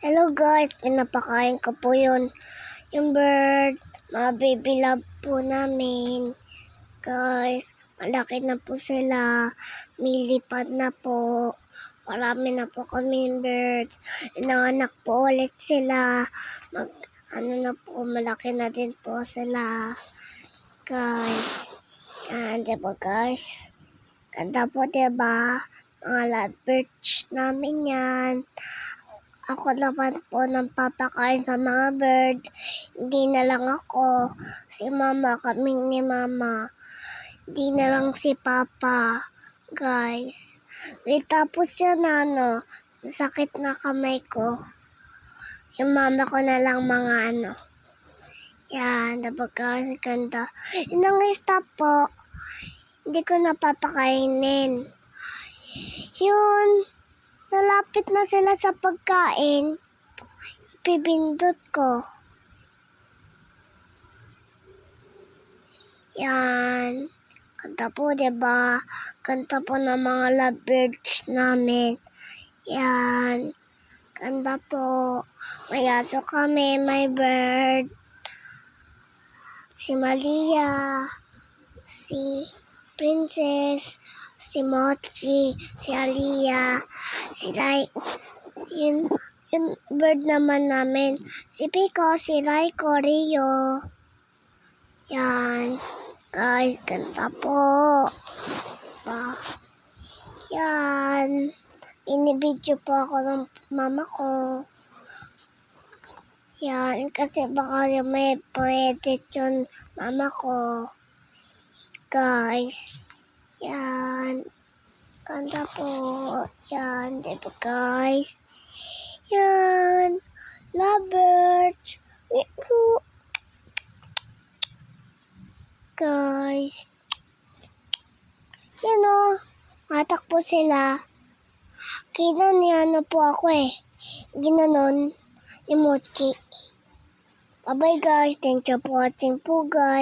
Hello guys, pinapakain ko po yung bird, mga baby love po namin. Guys, malaki na po sila, milipad na po, marami na po kaming birds, inanganak po ulit sila, na po, malaki na din po sila. Guys, yan, diba guys? Ganda po diba? Mga lovebirds namin yan. Ako naman po nang papakain sa mga bird. Hindi na lang ako. Si mama, kaming ni mama. Hindi na lang si papa. Guys. Tapos yun sakit na kamay ko. Yung mama ko na lang mga Yan, diba guys, ganda. Yun ang stop po. Hindi ko napapakainin. Yun. Nalapit na sila sa pagkain. Ipibindot ko. Yan. Ganda po, diba? Ganda po ng mga lovebirds namin. Yan. Ganda po. May aso kami, may bird. Si Malia. Si Princess. Si Mochi, si Alia, si Rai, yun bird naman namin. Si Pico, si Raiko, Rio. Yan. Guys, ganda po. Yan. Binibidyo po ako ng mama ko. Yan. Kasi baka may edit yung mama ko. Guys. Yan. Ganda po. Yan. Diba guys? Yan. Lovebirds. Guys. Yan o. Matakpo sila. Kinaniano po ako Ginanon. Ni Mochi. Bye bye guys. Thank you for watching po guys.